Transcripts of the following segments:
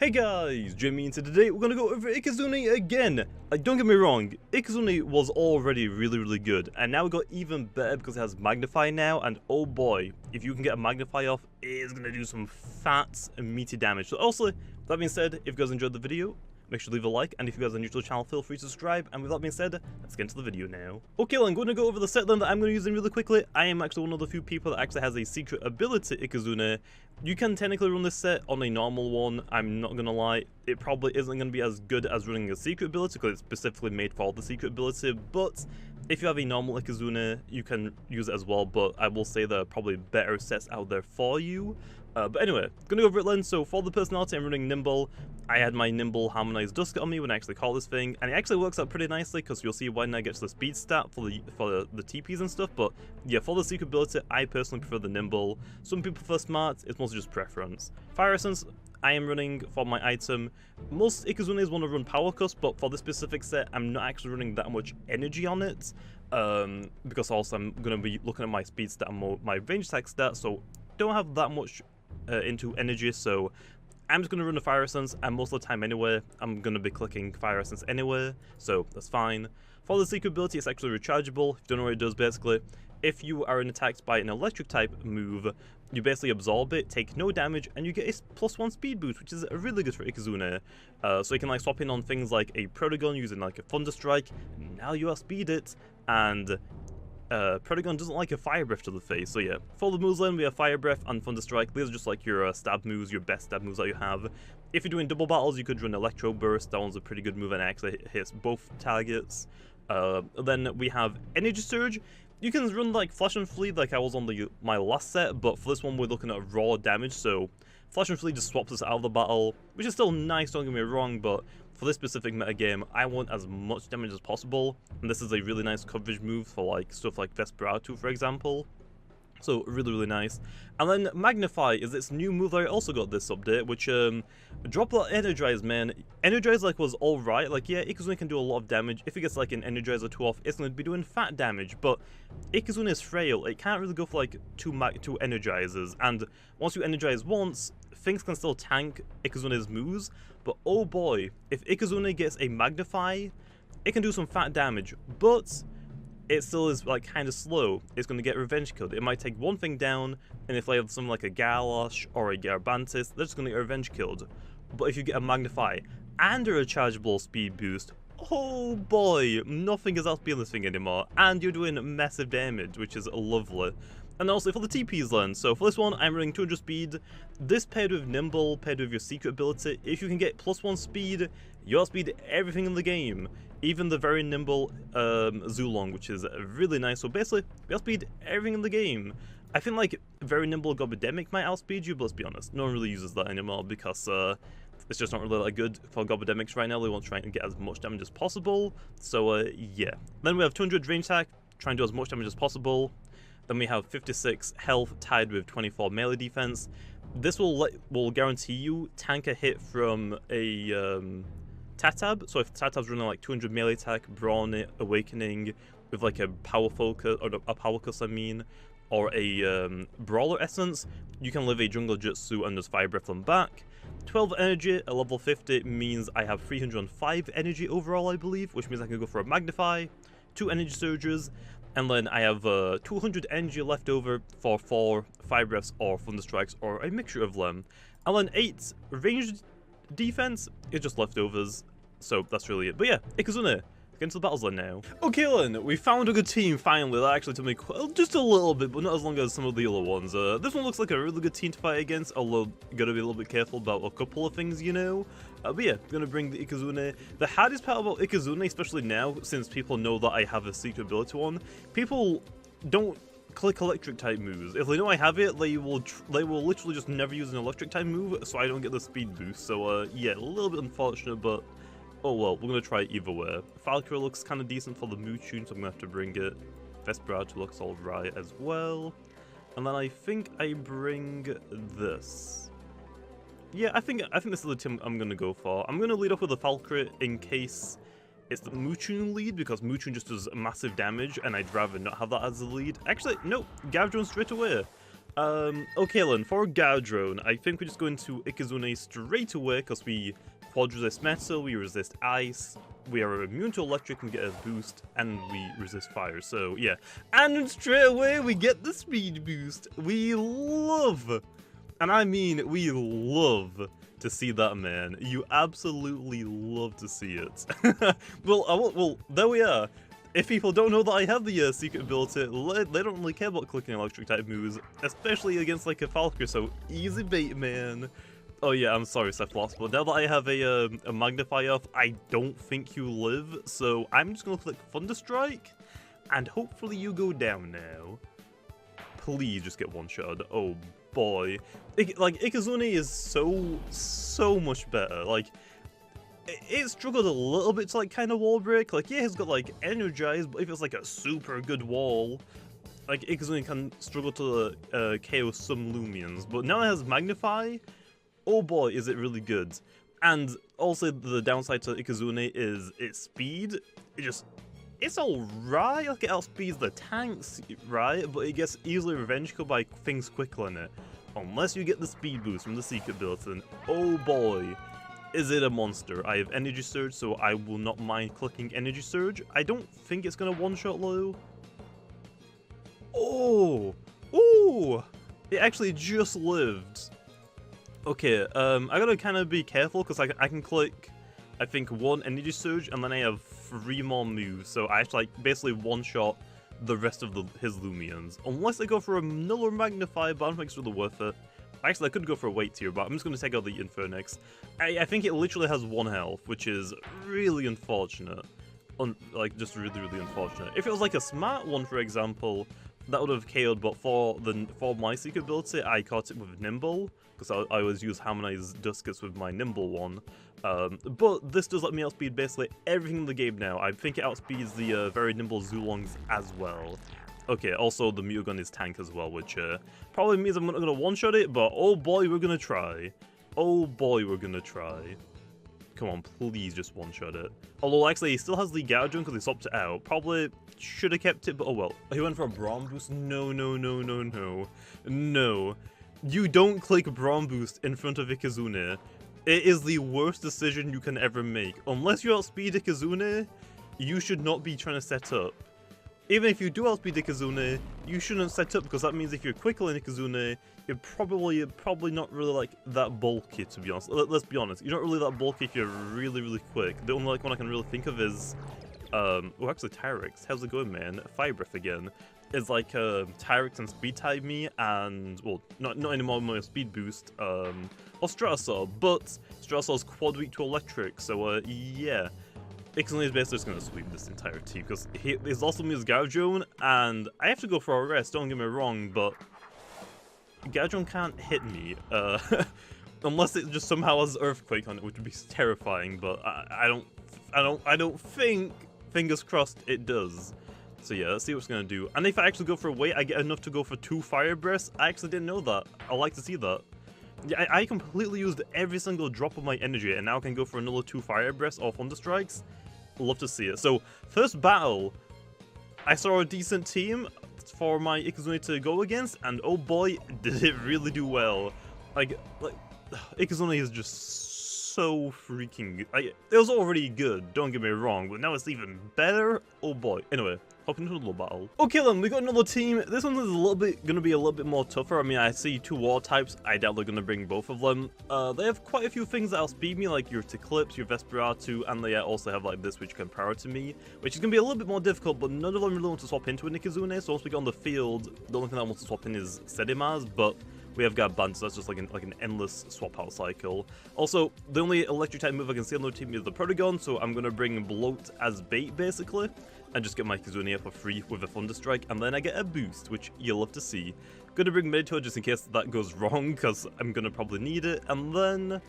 Hey guys, Jamiy, and today we're gonna go over Ikazune again. Don't get me wrong, Ikazune was already really good, and now it got even better because it has Magnify now, and oh boy, if you can get a Magnify off, it is gonna do some fat and meaty damage. So also, that being said, if you guys enjoyed the video, make sure to leave a like, and if you guys are new to the channel, feel free to subscribe. And with that being said, let's get into the video now. Okay, well, I'm going to go over the set then that I'm going to use really quickly. I am actually one of the few people that actually has a secret ability Ikazune. You can technically run this set on a normal one, I'm not going to lie. It probably isn't going to be as good as running a secret ability because it's specifically made for the secret ability, but if you have a normal Ikazune, you can use it as well, but I will say there are probably better sets out there for you. But anyway, gonna go over it then. So for the personality, I'm running Nimble. I had my Nimble Harmonized Dusk on me when I actually call this thing, and it actually works out pretty nicely because you'll see when I get to the speed stat for the TPs and stuff. But yeah, for the secret ability, I personally prefer the Nimble. Some people prefer Smart, it's mostly just preference. Fire Essence, I am running for my item. Most Ikazunes want to run Power Cust, but for this specific set, I'm not actually running that much energy on it. Because also I'm going to be looking at my speed stat and my range attack stat, so don't have that much into energy, so I'm just going to run a Fire Essence, and most of the time anyway, I'm going to be clicking Fire Essence anyway, so that's fine. For the secret ability, it's actually rechargeable. If you don't know what it does, basically, if you are attacked by an electric type move, you basically absorb it, take no damage, and you get a +1 speed boost, which is really good for Ikazune. So you can like swap in on things like a Protogun using like a Thunder Strike, now you outspeed it, and Protogun doesn't like a Fire Breath to the face, so yeah. For the moves lane, we have Fire Breath and Thunder Strike. These are just like your stab moves, your best stab moves that you have. If you're doing double battles, you could run Electro Burst. That one's a pretty good move and it actually hits both targets. Then we have Energy Surge. You can run like Flash and Flee like I was on my last set, but for this one we're looking at raw damage, so Flash and Flee just swaps us out of the battle, which is still nice, don't get me wrong, but for this specific metagame, I want as much damage as possible, and this is a really nice coverage move for like stuff like Vesperatu, for example. So really nice. And then Magnify is its new move that I also got this update, which drop that Energize, man. Energize like was alright, like yeah, Ikazune can do a lot of damage. If it gets like an Energizer 2 off, it's going to be doing fat damage, but Ikazune is frail, it can't really go for like two Energizers, and once you Energize once, things can still tank Ikazune's moves, but oh boy, if Ikazune gets a Magnify, it can do some fat damage, but it still is like kind of slow. It's going to get Revenge killed. It might take one thing down, and if they have something like a Galosh or a Garbantis, they're just going to get Revenge killed. But if you get a Magnify and a rechargeable speed boost, oh boy, nothing is outspeeding this thing anymore, and you're doing massive damage, which is lovely. And also for the TPs then, so for this one, I'm running 200 speed. This paired with Nimble, paired with your secret ability, if you can get +1 speed, you outspeed everything in the game. Even the very nimble Zulong, which is really nice. So basically, we outspeed everything in the game. I think like very nimble Gobodemic might outspeed you, but let's be honest, no one really uses that anymore because it's just not really that good for Gobodemics right now. They want to try and get as much damage as possible. So yeah. Then we have 200 range attack, try and do as much damage as possible. Then we have 56 health tied with 24 melee defense. This will guarantee you tank a hit from a Tatab. So if Tatab's running like 200 melee attack, Brawn Awakening with like a Power Focus, or a Power Cust I mean, or a Brawler Essence, you can live a Jungle Jutsu and just Fire Breath them back. 12 energy at level 50 means I have 305 energy overall, I believe, which means I can go for a Magnify, 2 energy surges, and then I have 200 energy left over for 4 Fire Breaths or Thunder Strikes, or a mixture of them. And then 8 ranged defense is just leftovers, so that's really it. But yeah, Ikazune, get into the battles then now. Okay then, we found a good team finally. That actually took me just a little bit, but not as long as some of the other ones. This one looks like a really good team to fight against, although gotta be a little bit careful about a couple of things, you know. But yeah, gonna bring the Ikazune. The hardest part about Ikazune, especially now, since people know that I have a secret ability on, people don't click electric type moves. If they know I have it, they will literally just never use an electric type move, so I don't get the speed boost. So yeah, a little bit unfortunate, but oh well, we're gonna try it either way. Valkyrie looks kind of decent for the Muchun, so I'm gonna have to bring it. Vesperatu looks alright as well. And then I think I bring this. Yeah, I think this is the team I'm gonna go for. I'm gonna lead up with the Valkyrie in case it's the Muchun lead, because Muchun just does massive damage, and I'd rather not have that as the lead. Actually, no, Gavdron straight away. Okay then, for Gardrone, I think we're just going to Ikazune straight away because we quad resist metal, we resist ice, we are immune to electric and get a boost, and we resist fire, so yeah. And straight away we get the speed boost. We love, and I mean we love to see that, man. You absolutely love to see it. Well, there we are. If people don't know that I have the secret ability, they don't really care about clicking electric type moves, especially against like a Falcor, so easy bait, man. Oh yeah, I'm sorry, Cephalos, but now that I have a Magnify off, I don't think you live, so I'm just gonna click Thunderstrike, and hopefully you go down now. Please just get one-shot. Oh boy. Like, Ikazune is so much better. Like, it struggled a little bit to like kind of wall break. Like, yeah, it's got like Energize, but if it's like a super good wall, like Ikazune can struggle to KO some Loomians. But now it has Magnify. Oh boy, is it really good. And also the downside to Ikazune is its speed. It's alright, like it outspeeds the tanks, right? But it gets easily revengeful by things quickling it. Unless you get the speed boost from the secret built in. Oh boy, is it a monster. I have Energy Surge, so I will not mind clicking Energy Surge. I don't think it's gonna one-shot low. Oh! Ooh! It actually just lived. Okay, I gotta kind of be careful because I can click, I think, one Energy Surge and then I have 3 more moves, so I actually like basically one-shot the rest of his Loomians. Unless I go for another Magnify, but I don't think it's really worth it. Actually, I could go for a weight tier, but I'm just going to take out the Infernix. I think it literally has 1 health, which is really unfortunate. Like, just really, really unfortunate. If it was like a smart one, for example, that would have KO'd, but for my secret ability, I caught it with Nimble, because I always use Harmonize Duskets with my Nimble one. But this does let me outspeed basically everything in the game now. I think it outspeeds the very nimble Zulongs as well. Okay, also the Mutagun is tank as well, which probably means I'm not going to one-shot it, but oh boy, we're going to try. Oh boy, we're going to try. Come on, please just one-shot it. Although, actually, he still has the Gougeon because he swapped it out. Probably should have kept it, but oh well. He went for a Braum Boost? No, no, no, no, no. No. You don't click Braum Boost in front of Ikazune. It is the worst decision you can ever make. Unless you outspeed Ikazune, you should not be trying to set up. Even if you do outspeed Ikazune, you shouldn't set up because that means if you're quicker than Ikazune, you're probably not really like that bulky, to be honest. Let's be honest, you're not really that bulky if you're really, really quick. The only like one I can really think of is, oh actually Tyrix. How's it going, man? Fire Breath again. Is like Tyrix and Speed Type me, and well, not anymore my speed boost. Or Stratosaur, but Stratosaur's quad weak to electric, so yeah. Ikazune is basically just going to sweep this entire team, because he's also me as Gougeon, and I have to go for a rest, don't get me wrong, but Gougeon can't hit me, unless it just somehow has Earthquake on it, which would be terrifying, but I don't think, fingers crossed, it does. So yeah, let's see what it's going to do. And if I actually go for a weight, I get enough to go for 2 Fire Breaths. I actually didn't know that. I like to see that. Yeah, I completely used every single drop of my energy, and now I can go for another 2 Fire Breaths or Thunder Strikes. Love to see it. So, first battle, I saw a decent team for my Ikazune to go against, and oh boy, did it really do well. Like Ikazune is just so freaking good. It was already good, don't get me wrong, but now it's even better. Oh boy. Anyway, hop into another battle. Okay then, we got another team. This one is gonna be a little bit more tougher. I mean, I see 2 war types. I doubt they're gonna bring both of them. They have quite a few things that outspeed me, like your Eclipse, your Vesperatu, and they also have like this, which can priority me, which is gonna be a little bit more difficult, but none of them really want to swap into an Ikazune, so once we get on the field, the only thing that wants to swap in is Sedimaz, but we have Garbanzo, so that's just like an endless swap out cycle. Also, the only electric type move I can see on the team is the Protagon, so I'm gonna bring Bloat as bait basically, and just get my Ikazune up for free with a Thunder Strike, and then I get a boost, which you'll love to see. Gonna bring Meditoad just in case that goes wrong, because I'm gonna probably need it, and then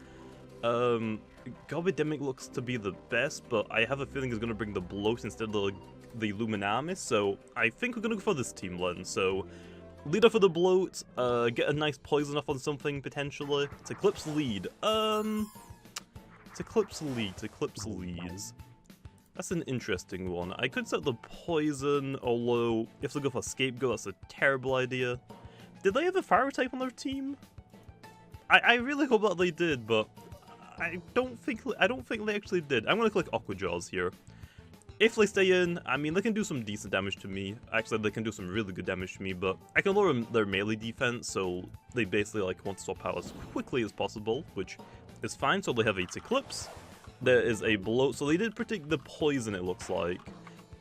Gobidemic looks to be the best, but I have a feeling it's gonna bring the Bloat instead of the Luminamis, so I think we're gonna go for this team lens. So lead off of the Bloat, get a nice poison off on something potentially. It's Eclipse lead. It's Eclipse leads. That's an interesting one. I could set the poison, although if they go for Scapegoat, that's a terrible idea. Did they have a fire type on their team? I really hope that they did, but I don't think they actually did. I'm gonna click Aqua Jaws here. If they stay in, I mean, they can do some decent damage to me. Actually, they can do some really good damage to me, but I can lower their melee defense, so they basically like want to swap out as quickly as possible, which is fine. So they have a Eclipse. There is a blow. So they did predict the poison, it looks like.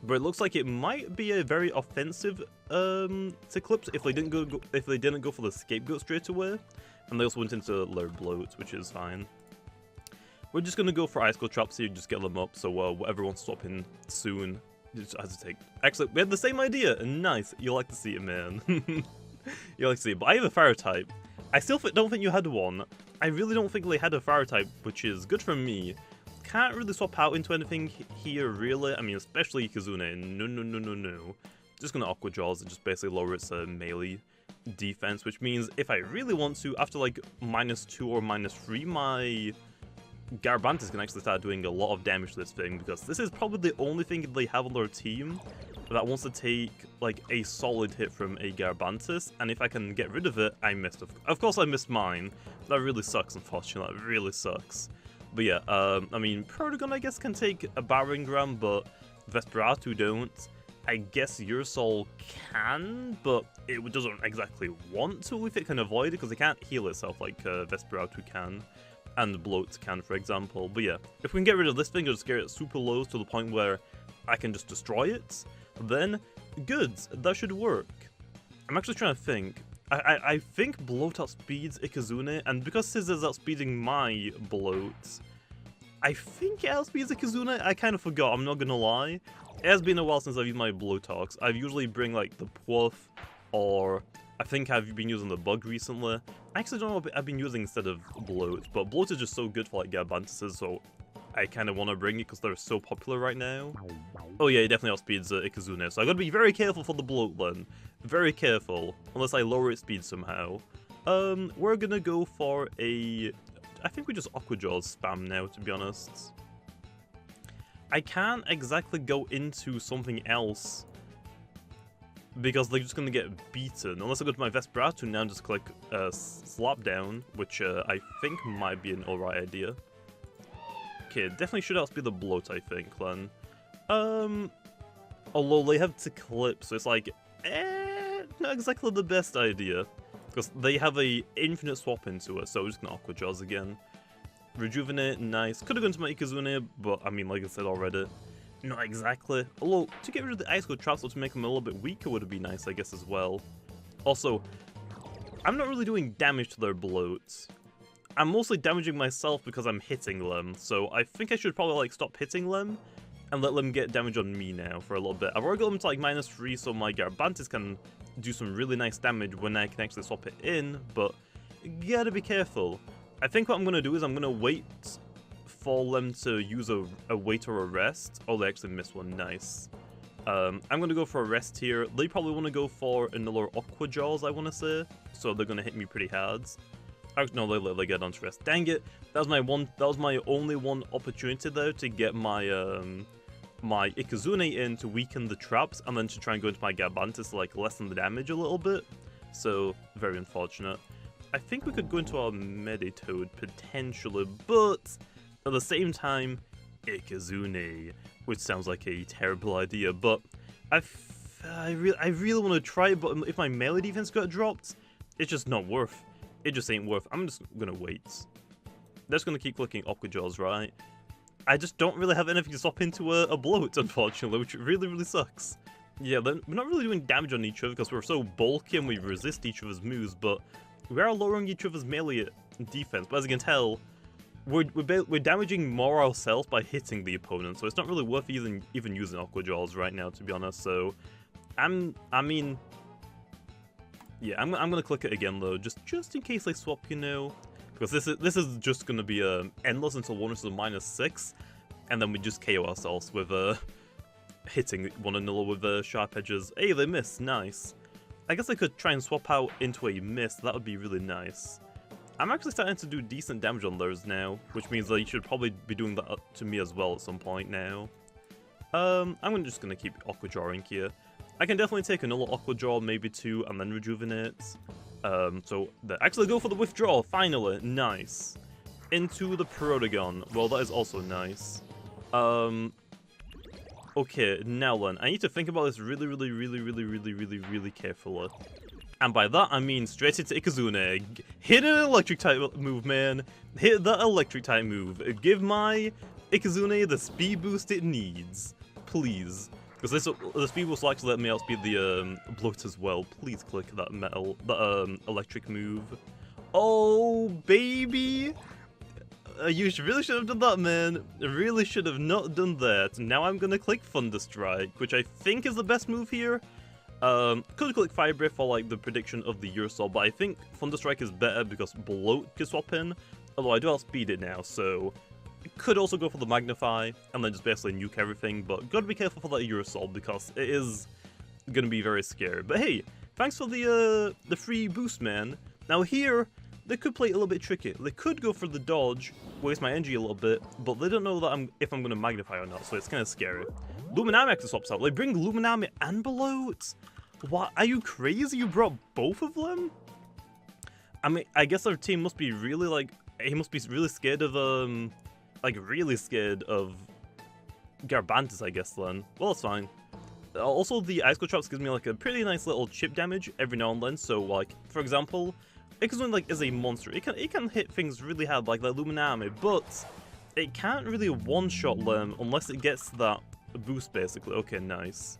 But it looks like it might be a very offensive Eclipse if they didn't go for the scapegoat straight away. And they also went into their bloat, which is fine. We're just gonna go for Ice Cold Traps here, just get them up, so whatever wants to swap in soon, just has to take. Actually, we had the same idea, nice. You like to see it, man. You like to see it, but I have a fire type. I still don't think you had one. I really don't think they had a fire type, which is good for me. Can't really swap out into anything here, really. I mean, especially Ikazune. No. Just gonna Aqua Jaws and just basically lower its melee defense, which means if I really want to, after like -2 or -3, my Garabantis can actually start doing a lot of damage to this thing, because this is probably the only thing they have on their team that wants to take like a solid hit from a Garabantis, and if I can get rid of it, I missed. Of course I missed mine. That really sucks, unfortunately. That really sucks. But yeah, I mean, Protagon I guess can take a Baringram, but Vesperatu don't. I guess your soul can, but it doesn't exactly want to if it can avoid it, because it can't heal itself like Vesperatu can, and Bloat can, for example. But yeah, if we can get rid of this thing or just get it super low to the point where I can just destroy it, then good, that should work. I'm actually trying to think. I think Bloat outspeeds Ikazune, and because Scissors outspeeding my Bloat, I think it outspeeds Ikazune. I kind of forgot, I'm not gonna lie. It has been a while since I've used my Bloatox. I've usually bring like the Pwuff, or I think I've been using the Bug recently. I actually don't know what I've been using instead of Bloat, but Bloat is just so good for like Garabantises, so I kind of want to bring it because they're so popular right now. Oh yeah, it definitely outspeeds Ikazune, so I gotta be very careful for the Bloat then. Very careful, unless I lower its speed somehow. We're gonna go for a... I think we just Aqua Jaws spam now, to be honest. I can't exactly go into something else because they're just gonna get beaten. Unless I go to my Vesperatu now and just click Slap Down, which I think might be an alright idea. Okay, definitely should outspeed the Bloat, I think, then. Although they have to clip, so it's like, not exactly the best idea. Because they have a infinite swap into it, so we're just gonna Aqua Jaws again. Rejuvenate, nice. Could have gone to my Ikazune, but I mean, like I said already, not exactly. Although, to get rid of the Ice Cold Traps or to make them a little bit weaker would be nice, I guess, as well. Also, I'm not really doing damage to their Bloats. I'm mostly damaging myself because I'm hitting them, so I think I should probably like stop hitting them and let them get damage on me now for a little bit. I've already got them to like -3, so my Garabantis can do some really nice damage when I can actually swap it in, but you gotta be careful. I think what I'm gonna do is I'm gonna wait for them to use a wait or a rest. Oh, they actually missed one, nice. I'm gonna go for a rest here. They probably want to go for another Aqua Jaws, I want to say, so they're gonna hit me pretty hard. Actually, no, they get on to rest. Dang it! That was my only one opportunity though to get my my Ikazune in to weaken the traps, and then to try and go into my Garabantis to like lessen the damage a little bit. So very unfortunate. I think we could go into our Meditoad potentially, but at the same time, Ikazune, which sounds like a terrible idea. But I really want to try it, but if my melee defense got dropped, it's just not worth. It just ain't worth. I'm just gonna wait. They're just gonna keep clicking Aqua Jaws, right? I just don't really have anything to swap into a Bloat, unfortunately, which really sucks. Yeah, we're not really doing damage on each other because we're so bulky and we resist each other's moves, but we are lowering each other's melee defense. But as you can tell, we're damaging more ourselves by hitting the opponent, so it's not really worth even using Aqua Jaws right now, to be honest. So, I mean, yeah, I'm gonna click it again though, just in case they swap, you know. Because this is just gonna be endless until one is to -6, and then we just KO ourselves with hitting one another with sharp edges. Hey, they missed, nice. I guess I could try and swap out into a miss. That would be really nice. I'm actually starting to do decent damage on those now, which means that you should probably be doing that to me as well at some point now. I'm just gonna keep Aqua Jawing here. I can definitely take another Aqua Jaw, maybe 2, and then rejuvenate. So actually go for the withdrawal, finally. Nice. Into the Protagon. Well, that is also nice. Okay, now then, I need to think about this really carefully. And by that, I mean straight into Ikazune. Hit an electric type move, man. Hit that electric type move. Give my Ikazune the speed boost it needs. Please. Because the speed boost will actually let me outspeed the bloat as well. Please click that electric move. Oh, baby! You really should have done that, man. Really should have not done that. Now I'm gonna click Thunder Strike, which I think is the best move here. Could click Fire Breath for like the prediction of the Ursol, but I think Thunder Strike is better because Bloat can swap in. Although I do outspeed it now, so could also go for the Magnify and then just basically nuke everything. But gotta be careful for that Ursol because it is gonna be very scary. But hey, thanks for the free boost, man. Now here, they could play it a little bit tricky. They could go for the dodge, waste my energy a little bit, but they don't know that if I'm going to magnify or not, so it's kind of scary. Luminami actually swaps out. They bring Luminami and Bloat. What? Are you crazy? You brought both of them? I mean, I guess our team must be really like, he must be really scared of Garbantis, I guess then. Well, it's fine. Also, the Ice Cold Traps gives me like a pretty nice little chip damage every now and then, so like, for example, Ikazune like is a monster. It can hit things really hard like Luminami, but it can't really one-shot them unless it gets that boost basically. Okay, nice.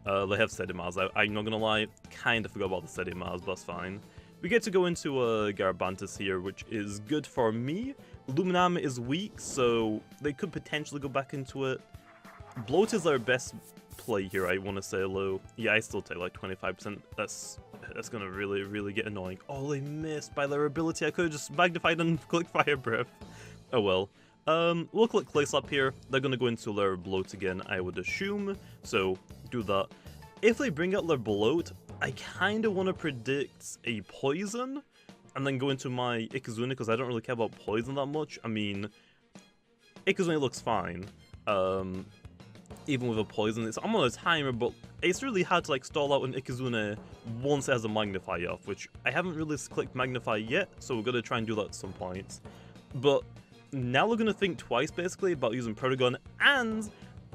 They have Steady Mars. I'm not gonna lie, kind of forgot about the Steady Mars, but that's fine. We get to go into Garabantis here, which is good for me. Luminami is weak, so they could potentially go back into it. Bloat is their best play here, I want to say low. Yeah, I still take like 25%. That's gonna really get annoying. Oh, they missed by their ability. I could have just magnified and click Fire Breath. Oh well. We'll click Clay Slap here. They're gonna go into their Bloat again, I would assume. So do that. If they bring out their Bloat, I kind of want to predict a Poison and then go into my Ikazune because I don't really care about Poison that much. I mean, Ikazune looks fine. Even with a Poison, I'm on a timer, but it's really hard to like stall out an Ikazune once it has a Magnify off, which I haven't really clicked Magnify yet, so we're gonna try and do that at some point. But now we're gonna think twice basically about using Protagon, and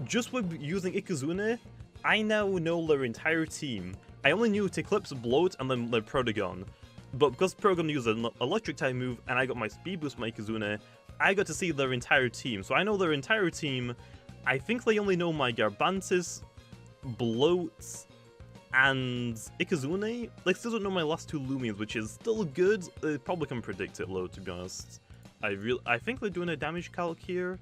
just with using Ikazune, I now know their entire team. I only knew to Eclipse, Bloat, and then their Protagon. But because Protagon used an electric type move, and I got my speed boost my Ikazune, I got to see their entire team. So I know their entire team. I think they only know my Garbantis, Bloat, and Ikazune. They still don't know my last two Loomians, which is still good. They probably can predict it low, to be honest. I think they're doing a damage calc here.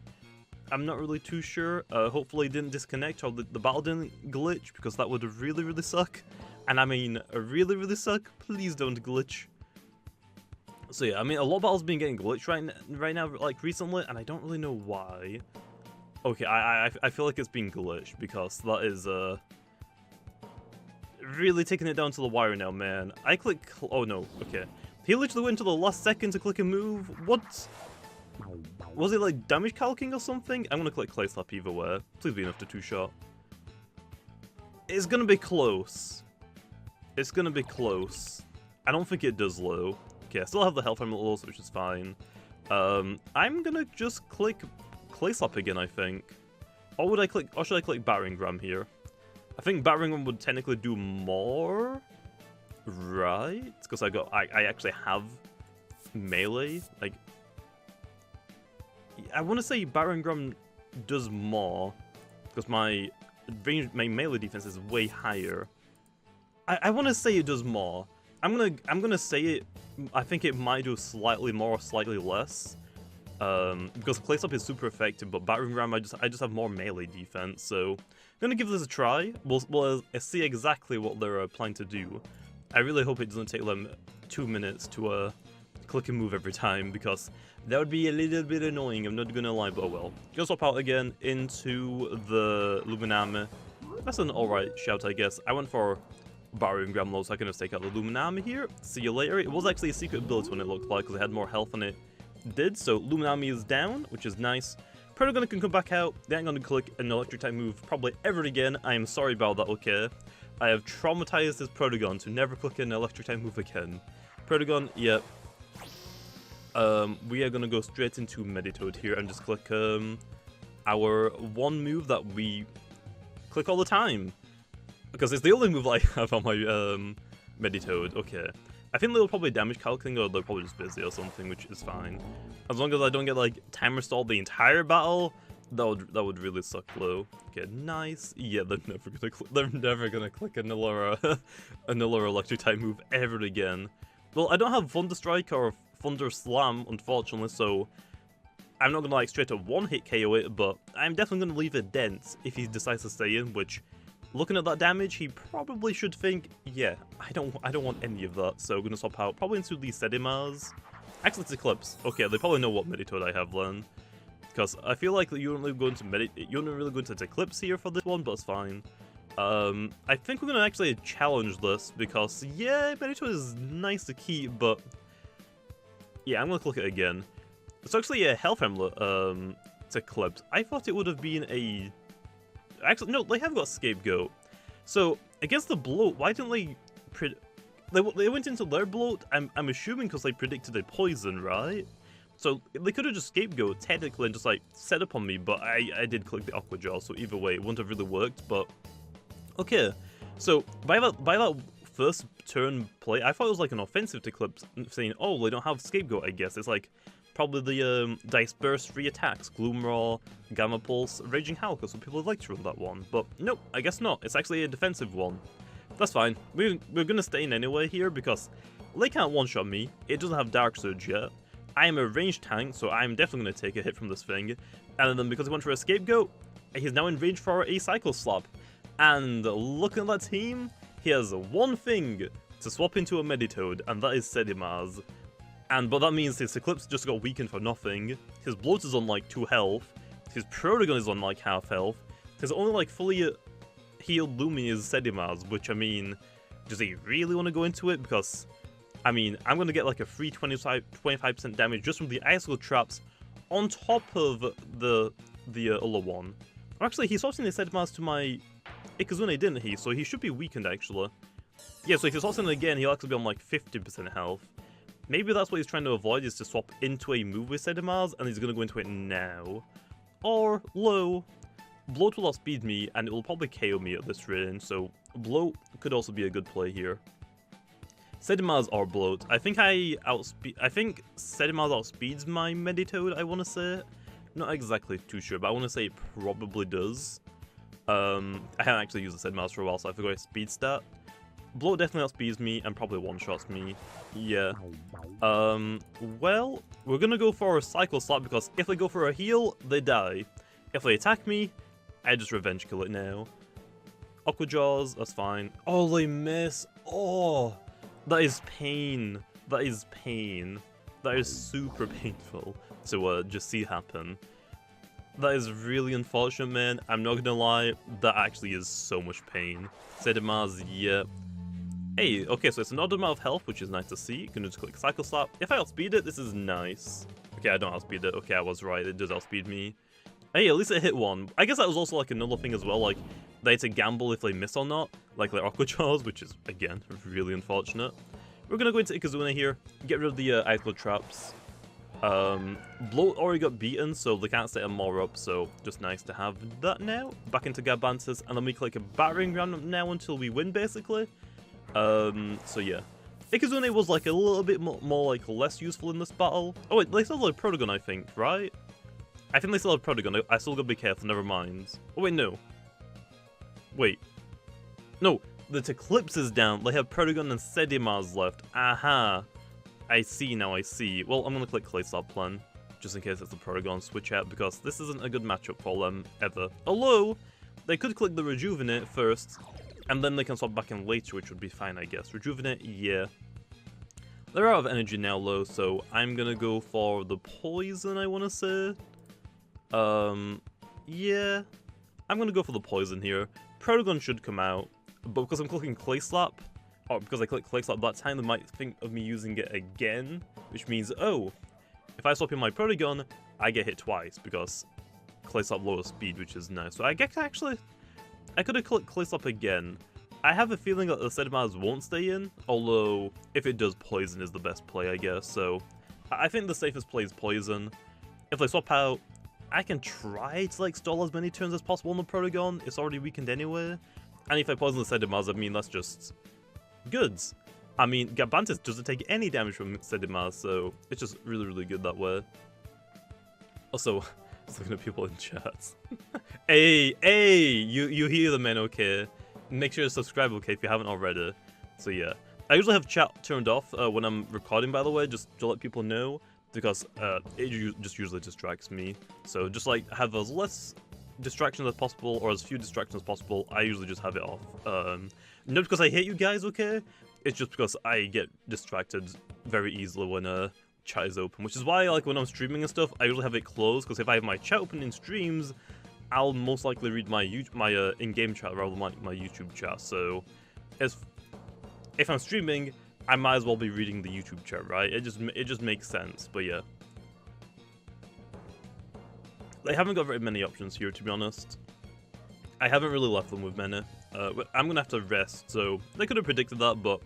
I'm not really too sure. Hopefully it didn't disconnect or the battle didn't glitch, because that would really suck. And I mean, really suck. Please don't glitch. So yeah, I mean, a lot of battles been getting glitched right now, like recently, and I don't really know why. Okay, I feel like it's being glitched because that is really taking it down to the wire now, man. I click. Oh no, okay. He literally went to the last second to click a move. What? Was it like damage calcing or something? I'm gonna click Clay Slap either way. Please be enough to two-shot. It's gonna be close. It's gonna be close. I don't think it does low. Okay, I still have the health I'm low, which is fine. I'm gonna just click Clay Slap again, I think. Or would I click? Or should I click Battering Ram here? I think Battering Ram would technically do more, right? Because I actually have melee. Like, I want to say Battering Ram does more because my melee defense is way higher. I want to say it does more. I'm gonna say it. I think it might do slightly more or slightly less. Because Clay Slap is super effective, but Battering Ram I just have more melee defense. So I'm gonna give this a try. We'll see exactly what they're planning to do. I really hope it doesn't take them 2 minutes to click and move every time, because that would be a little bit annoying. I'm not gonna lie, but oh well. Gonna swap out again into the Luminami. That's an alright shout, I guess. I went for Battering Ram low, so I can just take out the Luminami here. See you later. It was actually a secret ability when it looked like, because it had more health than it did. So Luminami is down, which is nice. Protagon can come back out. They ain't gonna click an electric type move probably ever again. I am sorry about that, okay? I have traumatized this Protagon to never click an electric type move again. Protagon, yep. We are gonna go straight into Meditoad here and just click our one move that we click all the time. Because it's the only move I have on my Meditoad. Okay. I think they'll probably damage calculating, or they're probably just busy or something, which is fine. As long as I don't get like timer stalled the entire battle, that would really suck low. Okay, nice. Yeah, they're never gonna click a Nillora electric type move ever again. Well, I don't have Thunder Strike or Thunder Slam, unfortunately, so I'm not gonna like straight up one-hit KO it, but I'm definitely gonna leave a dent if he decides to stay in, which, looking at that damage, he probably should think, yeah, I don't want any of that, so I'm gonna swap out probably into the Sedimars. Actually, it's Eclipse. Okay, they probably know what Meditoad I have then, because I feel like you don't really go into Eclipse here for this one, but it's fine. I think we're gonna actually challenge this because, yeah, Meditoad is nice to keep, but yeah, I'm gonna click it again. It's actually a Health Amulet to Eclipse. I thought it would have been a... Actually, no, they have got Scapegoat. So, against the Bloat, why didn't they... They went into their Bloat, I'm assuming because they predicted a poison, right? So, they could have just Scapegoat, technically, and just, like, set up on me, but I did click the Aqua Jaw, so either way, it wouldn't have really worked, but... Okay, so, by that first turn play, I thought it was, like, an offensive to Eclipse, saying, oh, they don't have Scapegoat, I guess. It's, like, probably the Dice Burst 3 attacks, Gloom Roar, Gamma Pulse, Raging Howl, because some people like to run that one. But nope, I guess not. It's actually a defensive one. That's fine. We're gonna stay in anyway here, because they can't one-shot me. It doesn't have Dark Surge yet. I am a ranged tank, so I'm definitely gonna take a hit from this thing. And then because he went for a Scapegoat, he's now in range for a Cycle Slap. And looking at that team, he has one thing to swap into a Meditoad, and that is Sedimars. But that means his Eclipse just got weakened for nothing, his Bloat is on like 2 health, his Protagon is on like half health, his only like fully healed Loomian is Sedimars, which I mean, does he really want to go into it? Because, I mean, I'm going to get like a free 25% damage just from the Icicle Traps on top of the other one. Actually, he swapped in the Sedimars to my Ikazune, didn't he? So he should be weakened actually. Yeah, so if he swaps in again, he'll actually be on like 50% health. Maybe that's what he's trying to avoid, is to swap into a move with Sedimars, and he's going to go into it now. Or, low. Bloat will outspeed me, and it will probably KO me at this range, so Bloat could also be a good play here. Sedimars or Bloat. I think Sedimars outspeeds my Meditoad, I want to say. Not exactly too sure, but I want to say it probably does. I haven't actually used the Sedimars for a while, so I forgot his speed stat. Bloat definitely outspeeds me and probably one-shots me. Yeah. Well, we're gonna go for a Cycle Slap because if they go for a heal, they die. If they attack me, I just revenge kill it now. Aqua Jaws, that's fine. Oh, they miss. Oh, that is pain. That is pain. That is super painful to just see happen. That is really unfortunate, man. I'm not gonna lie, that actually is so much pain. Sedimars, yeah. Hey, okay, so it's an odd amount of health, which is nice to see. You can just click Cycle Slap. If I outspeed it, this is nice. Okay, I don't outspeed it. Okay, I was right. It does outspeed me. Hey, at least it hit one. I guess that was also like another thing as well. Like, they had to gamble if they miss or not. Like their Aqua Jaws, which is, again, really unfortunate. We're going to go into Ikazune here. Get rid of the Icicle Traps. Bloat already got beaten, so they can't set him more up. So, just nice to have that now. Back into Garbantas. And then we click a Battering Ram now until we win, basically. So yeah. Ikazune was like a little bit more like less useful in this battle. Oh wait, they still had Protagon, I think, right? I think they still had Protagon. I still gotta be careful, never mind. Oh wait, no. Wait. No, the Eclipse is down. They have Protagon and Sedimars left. Aha. I see now, I see. Well, I'm gonna click Clay Slap Plan, just in case it's the Protagon switch out, because this isn't a good matchup for them, ever. Although, they could click the Rejuvenate first, and then they can swap back in later, which would be fine, I guess. Rejuvenate, yeah. They're out of energy now, though, so I'm gonna go for the Poison, I want to say. Yeah. I'm gonna go for the Poison here. Protagon should come out, but because I'm clicking Clay Slap, or because I click Clay Slap that time, they might think of me using it again, which means, oh, if I swap in my Protagon, I get hit twice, because Clay Slap lowers speed, which is nice. So I guess actually, I could have clicked Clay Slap again, I have a feeling that the Sedimars won't stay in, although if it does, Poison is the best play, I guess. So I think the safest play is Poison. If they swap out, I can try to like stall as many turns as possible on the Protogon. It's already weakened anyway. And if I Poison the Sedimars, I mean, that's just goods. I mean, Gabantis doesn't take any damage from Sedimars, so it's just really, really good that way. Also, just looking at people in chat. hey, you hear the man, okay? Make sure to subscribe, okay, if you haven't already. So yeah, I usually have chat turned off when I'm recording, by the way, just to let people know, because it just usually distracts me. So just like have as less distractions as possible, or as few distractions as possible. I usually just have it off. Not because I hate you guys, okay? It's just because I get distracted very easily when chat is open, which is why like when I'm streaming and stuff, I usually have it closed, because if I have my chat open in streams, I'll most likely read my in-game chat rather than my YouTube chat. So if I'm streaming, I might as well be reading the YouTube chat, right? It just makes sense. But yeah, they haven't got very many options here, to be honest. I haven't really left them with many. I'm gonna have to rest, so they could have predicted that, but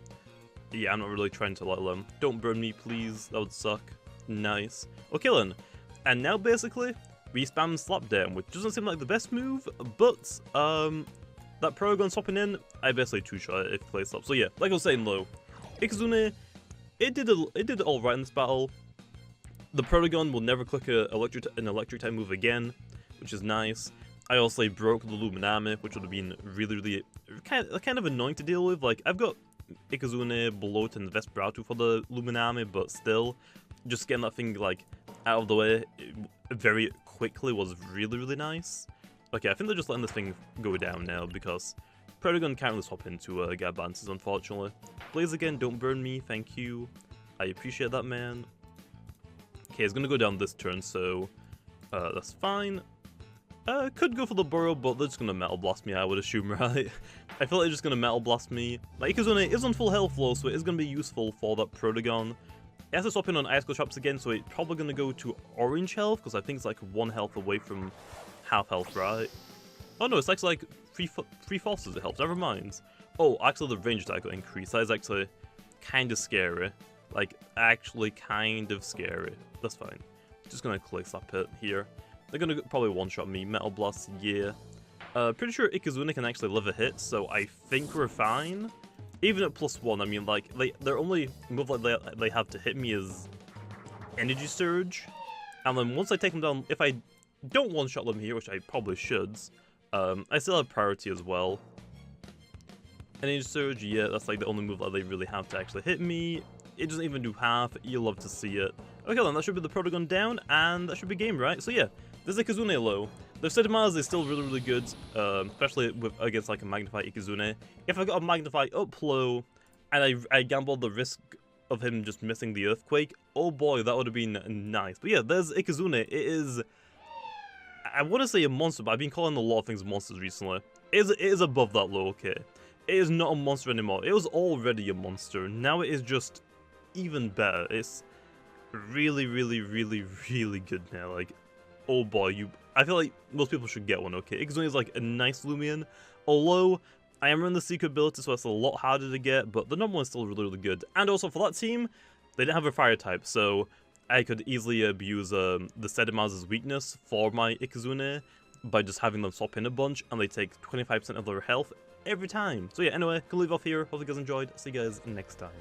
yeah, I'm not really trying to let them. Don't burn me, please. That would suck. Nice. Okay then. And now basically, we spam Slap Down, which doesn't seem like the best move, but that Protogon swapping in, I basically two-shot it if play slap. So yeah, like I was saying though, Ikazune, it did all right in this battle. The Protogon will never click an electric type move again, which is nice. I also broke the Luminami, which would have been really kind of annoying to deal with. Like I've got Ikazune, Bloat, and Vesperatu for the Luminami, but still, just getting that thing like out of the way very quickly was really nice. Okay, I think they're just letting this thing go down now because Protogon can't really swap into Gabantis, unfortunately. Blaze again, don't burn me, thank you. I appreciate that, man. Okay, it's gonna go down this turn, so that's fine. Could go for the Burrow, but they're just gonna Metal Blast me, I would assume, right? I feel like they're just gonna Metal Blast me. My Ikazune is on full health though, so it is gonna be useful for that Protogon. It has to swap in on Ice Cold Traps again, so it's probably gonna go to orange health, because I think it's like 1 health away from half health, right? Oh no, it's actually like 3 forces it helps, never mind. Oh, actually the range attack got increased. That is actually kind of scary. Like, actually kind of scary. That's fine. Just gonna Clay Slap it here. They're gonna probably one-shot me. Metal Blast, yeah. Pretty sure Ikazune can actually live a hit, so I think we're fine. Even at +1, I mean, like, their only move like they have to hit me is Energy Surge. And then once I take them down, if I don't one-shot them here, which I probably should, I still have priority as well. Energy Surge, yeah, that's like the only move that they really have to actually hit me. It doesn't even do half, you'll love to see it. Okay then, that should be the Protogon down, and that should be game, right? So yeah, there's Ikazune low. Their Sedimars is still really good, especially against like a Magnify Ikazune. If I got a Magnify up low, and I gambled the risk of him just missing the Earthquake, oh boy, that would have been nice. But yeah, there's Ikazune. It is, I want to say a monster, but I've been calling a lot of things monsters recently. It is above that low, okay? It is not a monster anymore. It was already a monster. Now it is just even better. It's really good now. Like, oh boy, I feel like most people should get one, okay? Ikazune is like a nice Loomian, although I am running the secret ability, so it's a lot harder to get, but the normal one is still really good. And also for that team, they didn't have a fire type, so I could easily abuse the Sedimars' weakness for my Ikazune by just having them swap in a bunch, and they take 25% of their health every time. So yeah, anyway, gonna leave off here. Hope you guys enjoyed. See you guys next time.